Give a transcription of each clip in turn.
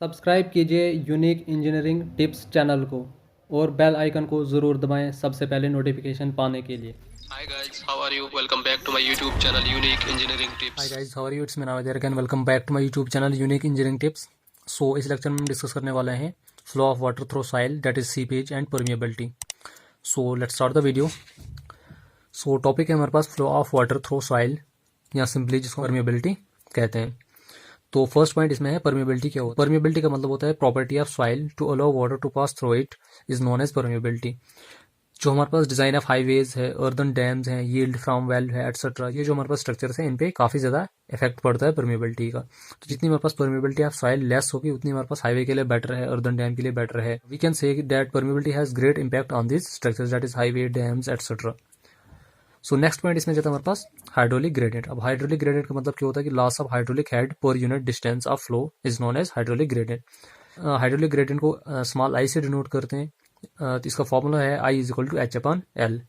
Subscribe कीजिए unique engineering tips channel को और बेल आइकन को ज़रूर दबाएं सबसे पहले नोटिफिकेशन पाने के लिए। Hi guys, how are you? Welcome back to my YouTube channel Unique Engineering Tips. Hi guys, how are you? It's me Navid again. Welcome back to my YouTube channel Unique Engineering Tips. So इस lecture में हम discuss करने वाले हैं flow of water through soil that is seepage and permeability. So let's start the video. So topic है हमारे पास flow of water through soil या सिंपली जिसको परमिएबिलिटी कहते हैं. तो फर्स्ट पॉइंट इसमें है परमिएबिलिटी क्या होता है. परमिएबिलिटी का मतलब होता है property of soil to allow water to pass through it is known as permeability. जो हमारे पास डिजाइन ऑफ हाईवेज है, अर्दन डैम्स हैं, यील्ड फ्रॉम वेल है, एटसेट्रा, ये जो हमारे पास स्ट्रक्चर्स हैं इन पे काफी ज्यादा इफेक्ट पड़ता है परमिएबिलिटी का. तो जितनी हमारे पास परमिएबिलिटी ऑफ सॉइल लेस होगी उतनी हमारे पास हाईवे के लिए बेटर है, अर्दन डैम के लिए बेटर है. We can say that permeability has great impact on this structures that is highway, dams etcetera. So next point इसमें जाता है हमारे पास हाइड्रोलिक ग्रेडियंट. अब हाइड्रोलिक ग्रेडियंट का मतलब क्या होता है कि loss of hydraulic head per unit distance of flow is known as hydraulic gradient. Hydraulic gradient को स्मॉल आई से डिनोट करते हैं. तो इसका फॉर्मूला है I is equal to H upon L.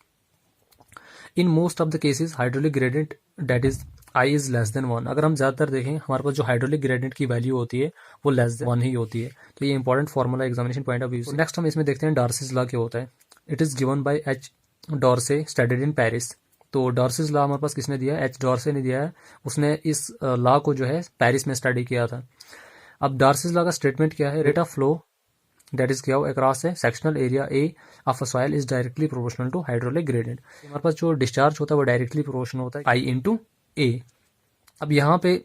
In most of the cases hydraulic gradient that is I is less than 1. अगर हम ज्यादातर देखें हमारे पास जो हाइड्रोलिक ग्रेडियंट की वैल्यू होती है वो लेस देन 1 ही होती है. तो ये important formula examination point of view. Next हम इसमें देखते हैं डार्सीज लॉ क्या होता है. It is given by H Darcy studied in Paris. तो डॉर्सीज लॉ हमारे पास किसने दिया है, एच डॉर्से ने दिया है. उसने इस लॉ को जो है पेरिस में स्टडी किया था. अब डॉर्सीज लॉ का स्टेटमेंट क्या है, rate of flow that is क्या across a sectional area A of a soil is directly proportional to hydraulic gradient. हमारे पास जो डिस्चार्ज होता है वो डायरेक्टली प्रोपोर्शनल होता है I इंटू ए. अब यहाँ पे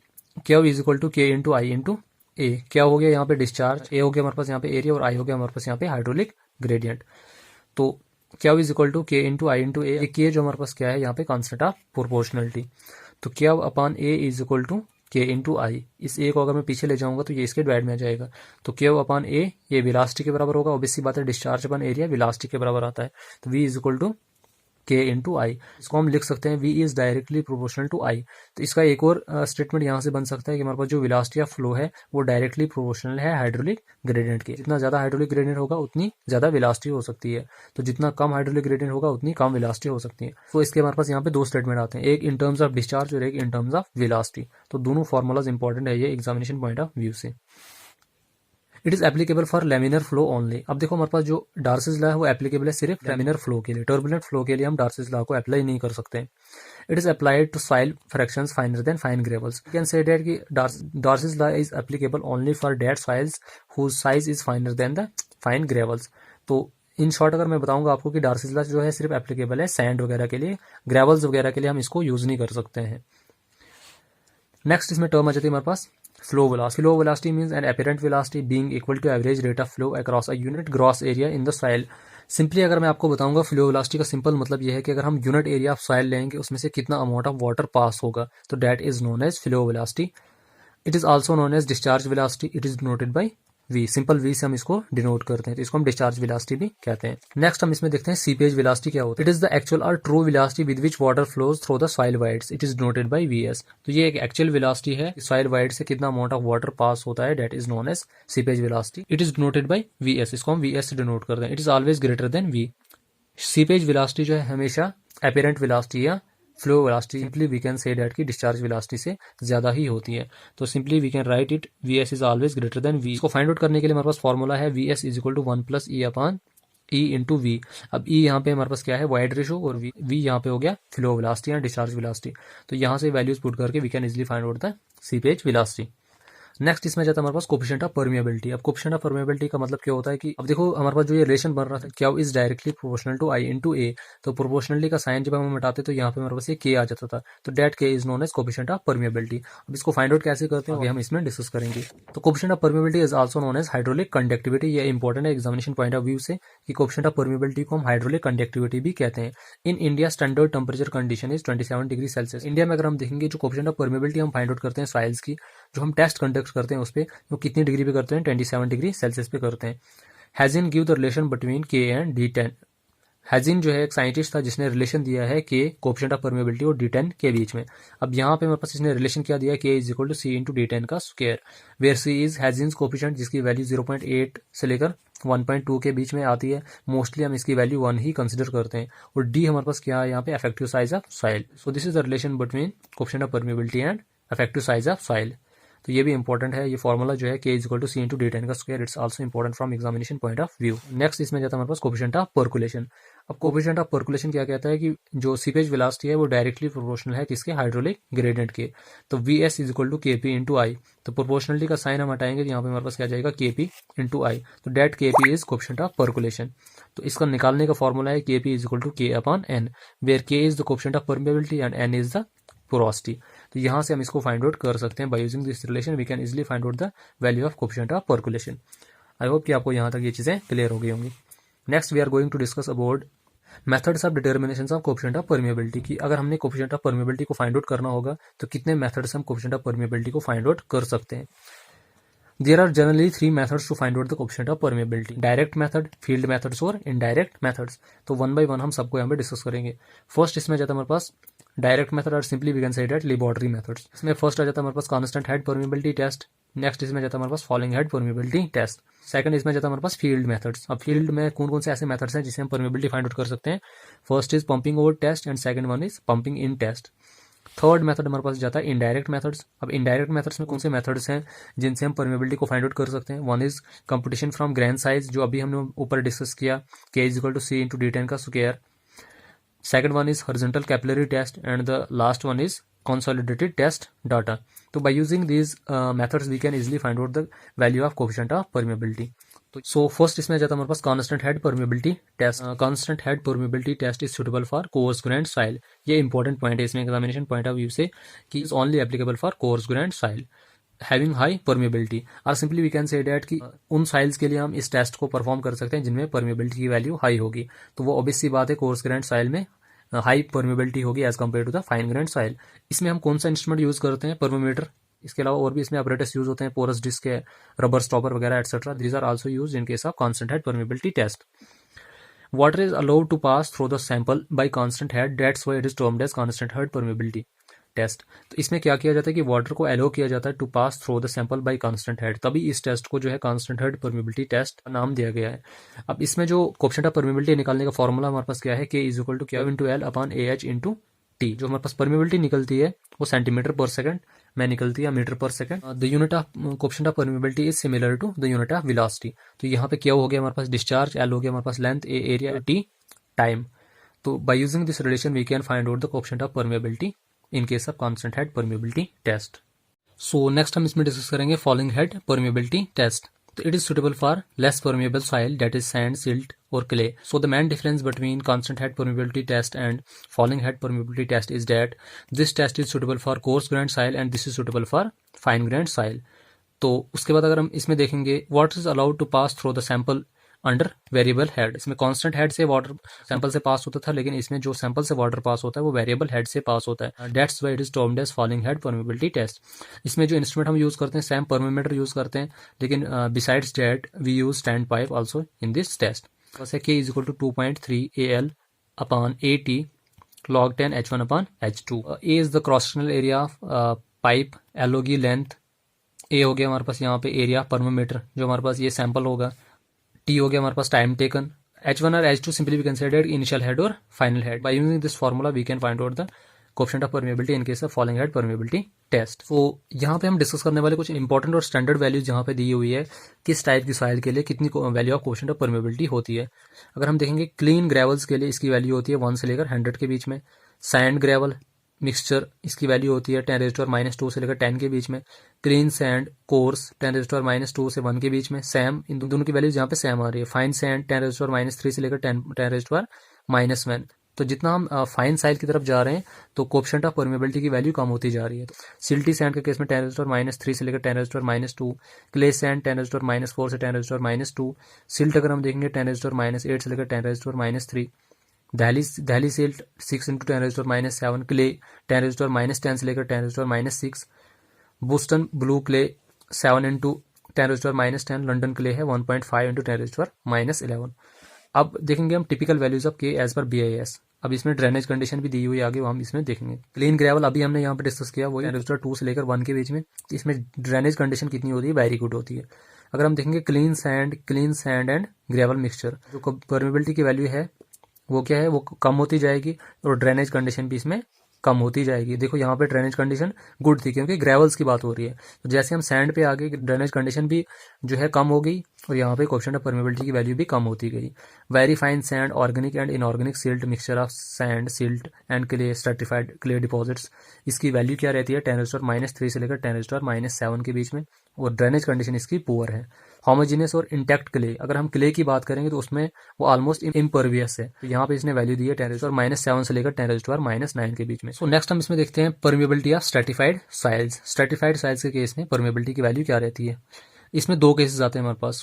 क्या is equal to K into I into ए. क्या हो गया यहाँ पे डिस्चार्ज, ए हो गया हमारे पास यहाँ पे एरिया और आई हो गया हमारे पास यहाँ पे हाइड्रोलिक ग्रेडियंट. तो क्या is equal to K into I into ए. के जो हमारे पास क्या है यहाँ पे कॉन्स्टेंट ऑफ प्रोपोर्शनलिटी. तो Q upon A is equal to K into I. इस ए को अगर मैं पीछे ले जाऊंगा तो ये इसके डिवाइड में आ जाएगा. तो के अपॉन ए ये वेलोसिटी के बराबर होगा. ऑब्वियस सी बात है डिस्चार्ज अपॉन एरिया वेलोसिटी के बराबर आता है. तो V is equal to K into I. इसको हम लिख सकते हैं V is directly proportional to I. तो इसका एक और स्टेटमेंट यहाँ से बन सकता है कि हमारे पास जो वेलोसिटी ऑफ फ्लो है वो डायरेक्टली प्रोपोर्शनल है हाइड्रोलिक ग्रेडियंट के. जितना ज्यादा हाइड्रोलिक ग्रेडियंट होगा उतनी ज्यादा वेलोसिटी हो सकती है. तो जितना कम हाइड्रोलिक ग्रेडियंट होगा उतनी कम वेलोसिटी हो सकती है. तो इसके हमारे पास यहाँ पे दो स्टेटमेंट आते हैं, एक इन टर्म्स ऑफ डिस्चार्ज और एक इन टर्म्स ऑफ वेलोसिटी. तो दोनों फॉर्मूलाज इंपॉर्टेंट है ये एग्जामिनेशन पॉइंट ऑफ व्यू से. It is applicable for laminar flow only. अब देखो हमारे पास जो डार्सीज लॉ है वो एप्लीकेबल है सिर्फ लेमिनर फ्लो के लिए. टर्बुलेंट फ्लो के लिए हम डार्सीज लॉ को अप्लाई नहीं कर सकते. It is applied to soil fractions finer than fine gravels. You can say that कि Darcy's law is applicable only for that soils whose size is finer than the fine gravels. तो in short अगर मैं बताऊंगा आपको कि Darcy's law जो है सिर्फ एप्लीकेबल है सैंड वगैरह के लिए, ग्रेवल्स वगैरह के लिए हम इसको यूज नहीं कर सकते हैं. नेक्स्ट इसमें टर्म आ जाती है हमारे पास flow velocity. Flow velocity means an apparent velocity being equal to average rate of flow across a unit gross area in the soil. Simply अगर मैं आपको बताऊंगा फ्लो वेलोसिटी का सिंपल मतलब यह है कि अगर हम यूनिट एरिया ऑफ सॉइल लेंगे उसमें से कितना अमाउंट ऑफ वाटर पास होगा तो that is known as flow velocity. It is also known as discharge velocity. It is denoted by V. Simple V से हम इसको डिनोट करते हैं तो इसको हम डिस्चार्ज वेलोसिटी भी कहते हैं. नेक्स्ट हम इसमें देखते हैं सीपेज वेलोसिटी क्या होता है. इट इज द एक्चुअल और true velocity with which water flows through the soil voids. It is denoted by VS. तो ये एक एक्चुअल वेलोसिटी है सॉइल वाइड से कितना अमाउंट ऑफ वाटर पास होता है that is known as seepage velocity. It is denoted by VS. इसको हम वीएस से डिनोट करते हैं. It is always greater than V. Seepage velocity जो है हमेशा एपेरेंट वेलोसिटी या flow velocity simply we can say that की डिस्चार्ज वेलोसिटी से ज्यादा ही होती है. तो simply we can write it VS is always greater than V. इसको फाइंड आउट करने के लिए हमारे पास फॉर्मूला है VS is equal to 1 plus e upon e into V. अब ई यहाँ पे हमारे पास क्या है वाइड रेशो और वी यहाँ पे हो गया फ्लो वेलोसिटी या डिस्चार्ज वेलोसिटी. तो यहाँ से वैल्यूज पुट करके we can easily find out the seepage velocity. Next इसमें जाता है हमारे पास कोफिशिएंट ऑफ परमिएबिलिटी. अब कोफिशिएंट ऑफ परमिएबिलिटी का मतलब क्या होता है कि अब देखो हमारे पास जो ये रिलेशन बन रहा था क्या is directly proportional to I into A. तो प्रोपोर्शनलिटी का साइन जब हम हटाते तो यहाँ पे हमारे पास ये के आ जाता था. तो that K is known as coefficient of permeability. अब इसको फाइंड आउट कैसे करते हैं हम इसमें डिस्कस करेंगे. तो coefficient of permeability is also known as hydraulic conductivity. ये इंपॉर्टेंट है एग्जामिनेशन पॉइंट ऑफ व्यू से कि कोफिशिएंट ऑफ परमिएबिलिटी को हम हाइड्रोलिक कंडक्टिविटी भी कहते हैं. In India standard temperature condition is 27 degree Celsius. India में अगर हम देखेंगे जो कोफिशिएंट ऑफ परमिएबिलिटी हम फाइंड आउट करते हैं सॉइल्स की, जो हम टेस्ट कंडक्ट करते हैं उस पर वो कितनी डिग्री पे करते हैं 27 डिग्री सेल्सियस पे करते हैं. हैजिन गिव द रिलेशन बिटवीन के एंड D10. हैजिन जो है एक साइंटिस्ट था जिसने रिलेशन दिया है के कोफिशिएंट ऑफ परमिएबिलिटी और D10 के बीच में. अब यहाँ पे हमारे पास इसने रिलेशन क्या दिया K is equal to C into D10 का square, where C is Hazen coefficient जिसकी वैल्यू 0.8 से लेकर 1.2 के बीच में आती है. मोस्टली हम इसकी वैल्यू 1 ही कंसिडर करते हैं. और डी हमारे पास क्या है यहाँ पे effective size of soil. So this is the relation between coefficient of permeability and effective size of soil. तो ये भी इंपॉर्टेंट है। ये फॉर्मूला जो है K is equal to C into D ten का square, it's also important from examination point of view. Next इसमें जाता है हमारे पास कोफिशिएंट ऑफ परकुलेशन। अब कोफिशिएंट ऑफ परकुलेशन क्या कहता है कि जो सीपेज वेलोसिटी है वो डायरेक्टली प्रोपोर्शनल है किसके, हाइड्रोलिक ग्रेडियंट के। तो V S is equal to K P into I. तो प्रोपोर्शनलिटी का साइन हम हटाएंगे तो यहाँ पे हमारे पास क्या जाएगा, के पी इंटू आई। तो that K P is coefficient of percolation. तो इसका निकालने का फॉर्मूला है K P is equal to K upon N, where K is the coefficient of permeability and N is the porosity. तो यहाँ से हम इसको फाइंड आउट कर सकते हैं। By using this relation we can easily find out the value of coefficient of percolation. I hope कि आपको यहाँ तक ये चीज़ें क्लियर हो गई होंगी। Next we are going to discuss about methods of determination of coefficient of permeability की अगर हमने कोफिशिएंट ऑफ परमेबिलिटी को फाइंड आउट करना होगा तो कितने मेथड्स हम कोफिशिएंट ऑफ परमेबिलिटी को फाइंड आउट कर सकते हैं। There are generally 3 methods to find out the coefficient of permeability: direct method, field methods और इनडायरेक्ट मेथड्स। तो वन बाय वन हम सबको यहाँ पे डिस्कस करेंगे। फर्स्ट इसमें जाता है हमारे पास डायरेक्ट मेथड और simply we can say that laboratory methods. इसमें फर्स्ट आ जाता है हमारे पास constant head permeability test. Next इसमें जाता है हमारे पास falling head permeability test. Second इसमें जाता है हमारे पास फील्ड मेथड्स। अब फील्ड में कौन कौन से ऐसे मेथड्स हैं जिससे हम परमेबिलिटी फाइंड आउट कर सकते हैं। First is pumping over test and second one is pumping in test. Third method हमारे पास जाता है इनडायरेक्ट मेथड्स। अब इनडायरेक्ट मेथड्स में कौन से मेथड्स हैं जिनसे हम परमेबिलिटी को फाइंड आउट कर सकते हैं। One is computation from grain size, जो अभी हमने ऊपर डिस्कस किया, K is equal to C into D ten का square. Second one is horizontal capillary test and the last one is consolidated test data. तो by using these methods we can easily find out the value of coefficient of permeability. तो so first इसमें जाता है हमारे पास constant head permeability test. Constant head permeability test is suitable for coarse grained soil. ये important point है इसमें examination point of view से कि is only applicable for coarse grained soil having high permeability. और simply we can say that कि उन soils के लिए हम इस टेस्ट को परफॉर्म कर सकते हैं जिनमें परमेबिलिटी की वैल्यू हाई होगी। तो वो ऑब्वियस सी बात है कोर्स ग्रेन्ड सॉइल में हाई परमेबिलिटी होगी as compare to the fine grained soil. इसमें हम कौन सा इंस्ट्रूमेंट यूज करते हैं, परमोमीटर। इसके अलावा और भी इसमें अपरेटस यूज होते हैं, पोरस डिस्क है, रबर स्टॉपर वगैरह etcetera. These are also used in case of constant head permeability test. Water is allowed to pass through the sample by constant head, that's why it is termed as constant head permeability test. तो इसमें क्या किया जाता है कि water को allow किया जाता है to pass through the sample by constant head, तभी इस टेस्ट को जो है कांस्टेंट हेड परमेबिलिटी टेस्ट का नाम दिया गया है। अब इसमें जो कोफिशिएंट ऑफ परमेबिलिटी निकालने का फॉर्मूला हमारे पास क्या है, K is equal to Q into L upon A H into T. जो हमारे पास परमेबिलिटी निकलती है वो सेंटीमीटर पर सेकंड में निकलती है, metre per second. The unit of coefficient of permeability is similar to the unit of velocity. तो यहाँ पे क्या हो गया हमारे पास डिस्चार्ज, एल हो गया हमारे पास length, A area, T time. तो by using this relation we can find out the coefficient of permeability in case of constant head permeability test. So next हम इसमें डिस्कस करेंगे falling head permeability test. So it is suitable for less permeable soil, that is sand, silt or clay. So the main difference between constant head permeability test and falling head permeability test is that this test is suitable for coarse grained soil and this is suitable for fine grained soil. तो उसके बाद अगर हम इसमें देखेंगे what is allowed to pass through the sample under variable head. इसमें constant head से water sample से पास होता था, लेकिन इसमें जो सैंपल से वाटर पास होता है वो वेरिएबल हेड से पास होता है। That's why it is termed as falling head permeability test. इसमें जो इंस्ट्रूमेंट हम यूज करते हैं सेम परमीमीटर यूज करते हैं, लेकिन besides that we use stand pipe also in this test. वैसे K is equal to 2.3 AL upon AT log 10 H1 upon H2। A is the cross sectional area of pipe, L होगी length, A हो गया हमारे पास यहाँ पे area परमीमीटर जो हमारे पास ये सैंपल होगा, टी हो गया हमारे पास टाइम टेकन, H1 और H2 simply we considered initial head और final head. By using this formula we can find out the coefficient of permeability in case of falling head permeability test. तो यहाँ पे हम discuss करने वाले कुछ important और स्टैंडर्ड वैल्यूज यहाँ पे दी हुई है किस टाइप की सॉइल के लिए कितनी value of coefficient of permeability होती है। अगर हम देखेंगे क्लीन ग्रेवल्स के लिए इसकी वैल्यू होती है 1 से लेकर 100 के बीच में। सैंड ग्रेवल मिक्सचर इसकी वैल्यू होती है 10⁻² से लेकर 10 के बीच में। क्लीन सैंड कोर्स 10⁻² से 1 के बीच में। सैम, इन दोनों की वैल्यूज यहाँ पे सैम आ रही है। फाइन सैंड 10⁻³ से लेकर 10⁻⁻1। तो जितना हम फाइन साइल की तरफ जा रहे हैं तो कोएफिशिएंट ऑफ परमेबिलिटी की वैल्यू कम होती जा रही है। तो सिल्टी सैंड के केस में 10⁻³ से लेकर 10⁻²। क्ले सैंड 10⁻⁴ से 10⁻²। सिल्ट अगर हम देखेंगे 10⁻8 से लेकर 10⁻3। दहली सिल्ट 6 × 10⁻7। क्ले 10⁻10 से लेकर 10⁻6। Boston blue clay 7 × 10⁻10। London clay है 1.5 × 10⁻11। अब देखेंगे हम टिपिकल वैल्यूज ऑफ के एज पर BIS। अब इसमें ड्रेनेज कंडीशन भी दी हुई है, आगे वो हम इसमें देखेंगे। क्लीन ग्रेवल अभी हमने यहाँ पे डिस्कस किया, वही 2 से लेकर 1 के बीच में। इसमें ड्रेनेज कंडीशन कितनी होती है, वेरी गुड होती है। अगर हम देखेंगे clean sand and gravel mixture, जो परमेबिलिटी की वैल्यू है वो क्या है, वो कम होती जाएगी और ड्रेनेज कंडीशन भी इसमें कम होती जाएगी। देखो यहाँ पे ड्रेनेज कंडीशन गुड थी क्योंकि ग्रेवल्स की बात हो रही है, तो जैसे हम सैंड पे आ गए ड्रेनेज कंडीशन भी जो है कम हो गई और यहाँ पे कोएफिशिएंट ऑफ परमेबिलिटी की वैल्यू भी कम होती गई। Very fine sand, organic and inorganic silt, mixture of sand, silt and clay, stratified clay deposits, इसकी वैल्यू क्या रहती है 10⁻³ से लेकर 10⁻⁷ के बीच में, और ड्रेनेज कंडीशन इसकी पुअर है। होमोजीनियस और इंटैक्ट क्ले, अगर हम क्ले की बात करेंगे तो उसमें वो ऑलमोस्ट इम्परवियस है, तो यहाँ पे इसने वैल्यू दी है 10⁻⁷ से लेकर 10⁻⁹ के बीच में। सो नेक्स्ट हम इसमें देखते हैं permeability of stratified soils. Stratified soils के केस में परमिएबिलिटी की वैल्यू क्या रहती है। इसमें दो केसेस आते हैं हमारे पास,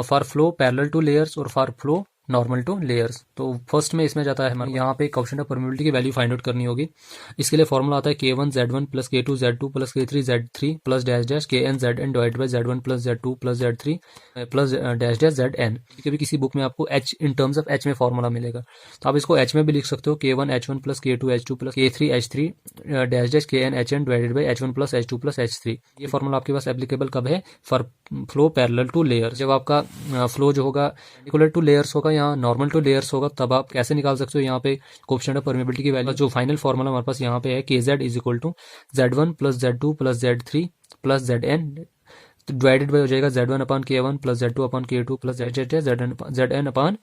for flow parallel to layers और for flow normal to layers. तो फर्स्ट में इसमें जाता है हमारे यहाँ पे कोएफिशिएंट ऑफ परमिएबिलिटी की वैल्यू फाइंड आउट करनी होगी। इसके लिए फॉर्मूला आता है K1Z1 plus K2Z2 plus K3Z3 plus dash dash KNZN divide by Z1 plus Z2 plus Z3 plus dash dash ZN। कभी किसी बुक में आपको H in terms of H में फॉर्मूला मिलेगा, तो आप इसको H में भी लिख सकते हो, K1H1 plus K2H2 plus K3H3 dash dash KNHN divided by H1 plus H2 plus H3। ये फॉर्मूला आपके पास एप्लीकेबल कब है, for flow parallel to layer. जब आपका फ्लो जो होगा परपेंडिकुलर टू लेयर्स होगा या नॉर्मल टू लेयर्स होगा, तब आप कैसे निकाल सकते हो यहाँ पे कोएफिशिएंट ऑफ परमिएबिलिटी की वैल्यू। जो फाइनल फॉर्मूला हमारे पास यहाँ पे है KZ is equal to Z1 plus Z2 plus Z3 plus ZN divided by हो जाएगा Z1 upon K1 plus Z2 upon K2 plus ZN upon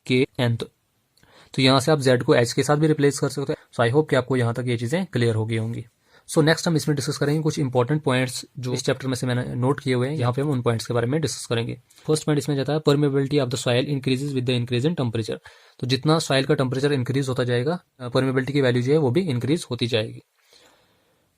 KN। तो यहाँ से आप Z को H के साथ भी रिप्लेस कर सकते हो। सो आई होप कि आपको यहाँ तक ये चीज़ें क्लियर हो गई होंगी। सो नेक्स्ट हम इसमें डिस्कस करेंगे कुछ इंपॉर्टेंट पॉइंट्स जो इस चैप्टर में से मैंने नोट किए हुए हैं, यहाँ पे हम उन पॉइंट्स के बारे में डिस्कस करेंगे। फर्स्ट पॉइंट इसमें जाता है permeability of the soil increases with the increase in temperature. तो जितना सॉइल का टेम्परेचर इंक्रीज होता जाएगा परमेबिलिटी की वैल्यू जो है वो भी इंक्रीज होती जाएगी।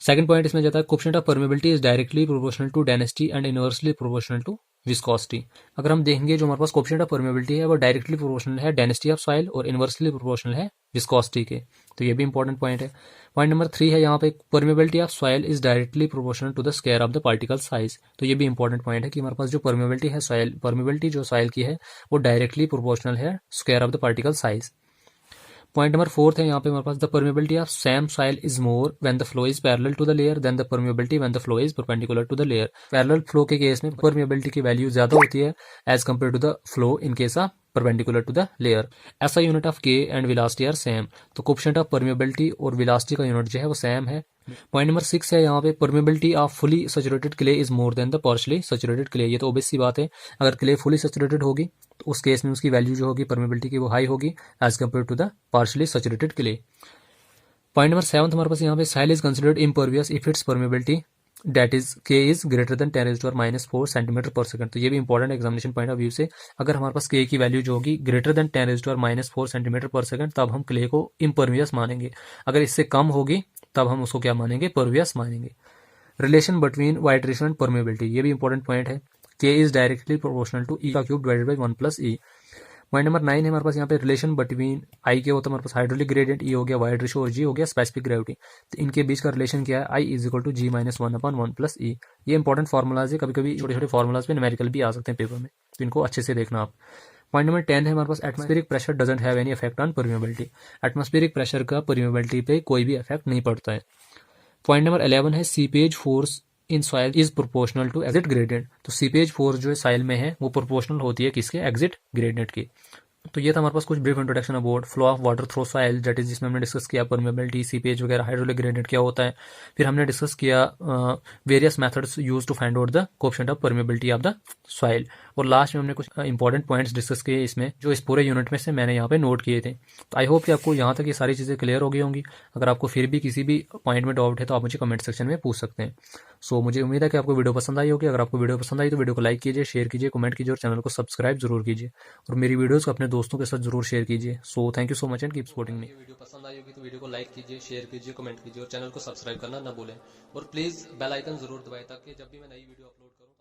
सेकंड पॉइंट इसमें जाता है coefficient of permeability is directly proportional to density and inversely proportional to viscosity. अगर हम देखेंगे जो हमारे पास कोएफिशिएंट ऑफ परमेबिलिटी है वो डायरेक्टली प्रोपोर्शनल है डेंसिटी ऑफ सॉइल और इनवर्सली प्रोपोर्शनल है विस्कोसिटी के, तो ये भी इंपॉर्टेंट पॉइंट है। पॉइंट नंबर 3 है यहाँ पे permeability of soil is directly proportional to the square of the particle size. तो ये भी इंपॉर्टेंट पॉइंट है कि हमारे पास जो परमेबिलिटी है सॉइल, परमेबिलिटी जो सॉइल की है वो डायरेक्टली प्रोपोर्शनल है square of the particle size. Point number 4 है यहाँ पे हमारे पास the permeability of same soil is more when the flow is parallel to the layer than the permeability when the flow is perpendicular to the layer. Parallel flow के case में permeability की value ज्यादा होती है as compare to the flow in case of perpendicular to the layer. ऐसा unit of K and velocity are same, तो coefficient of permeability और velocity का यूनिट जो है वो सेम है। पॉइंट नंबर 6 है यहाँ पे permeability of fully saturated clay is more than the partially saturated clay. ये तो ऑब्वियस सी बात है, अगर क्ले फुली सैचुरेटेड होगी तो उस केस में उसकी वैल्यू जो होगी परमेबिलिटी की वो हाई होगी as compare to the partially saturated clay. Point number 7 हमारे पास यहाँ पे soil is considered impervious if its permeability that is K is greater than 10⁻⁻⁴ centimetre per second. तो ये भी important examination point of view से, अगर हमारे पास K की वैल्यू जो होगी greater than 10⁻⁴ centimetre per second तब हम क्ले को इम्परवियस मानेंगे, अगर इससे कम होगी तब हम उसको क्या मानेंगे, परवियस मानेंगे। Relation between vibration and permeability, ये भी इंपॉर्टेंट पॉइंट है। K is directly proportional to E का cube divided by 1 plus E। Point number 9 है हमारे पास यहाँ पे रिलेशन बिटवीन I के होता है हमारे पास हाइड्रोलिक ग्रेडियंट, E हो गया वाइड रेशो और G हो गया स्पेसिफिक ग्रेविटी। तो इनके बीच का रिलेशन क्या है, I is equal to G-1/1 plus E। ये इंपॉर्टेंट फॉर्मुलाज है, कभी कभी छोटे छोटे फॉर्मुलाज पे न्यूमेरिकल भी आ सकते हैं पेपर में, तो इनको अच्छे से देखना आप। पॉइंट नंबर 10 है हमारे पास atmospheric pressure doesn't have any effect on permeability. Atmospheric pressure का परमेबिलिटी पे कोई भी इफेक्ट नहीं पड़ता है। पॉइंट नंबर 11 है seepage force in soil is proportional to exit gradient. तो सीपेज फोर्स जो है सॉइल में है वो प्रोपोर्शनल होती है किसके, एग्जिट ग्रेडियंट की। तो ये था हमारे पास कुछ brief introduction about flow of water through soil, that is जिसमें हमने डिस्कस किया परमेबिलिटी, सीपेज वगैरह, हाइड्रोलिक ग्रेडियंट क्या होता है। फिर हमने डिस्कस किया various methods use to find out the coefficient of permeability of the soil, और लास्ट में हमने कुछ इंपॉर्टेंट पॉइंट्स डिस्कस किए इसमें जो इस पूरे यूनिट में से मैंने यहाँ पे नोट किए थे। तो आई होप कि आपको यहाँ तक ये सारी चीज़ें क्लियर हो गई होंगी। अगर आपको फिर भी किसी भी पॉइंट में डाउट है तो आप मुझे कमेंट सेक्शन में पूछ सकते हैं। सो मुझे उम्मीद है कि आपको वीडियो पसंद आई होगी। अगर आपको वीडियो पसंद आई तो वीडियो को लाइक कीजिए, शेयर कीजिए, कमेंट कीजिए और चैनल को सब्सक्राइब जरूर कीजिए और मेरी वीडियोस को अपने दोस्तों के साथ जरूर शेयर कीजिए। So thank you so much and keep supporting me. Video पसंद आई होगी तो वीडियो को लाइक कीजिए, शेयर कीजिए, कमेंट कीजिए और चैनल को सब्सक्राइब करना ना भूलें और प्लीज़ बेल आइकन जरूर दबाएं ताकि जब भी मैं नई वीडियो अपलोड करूँ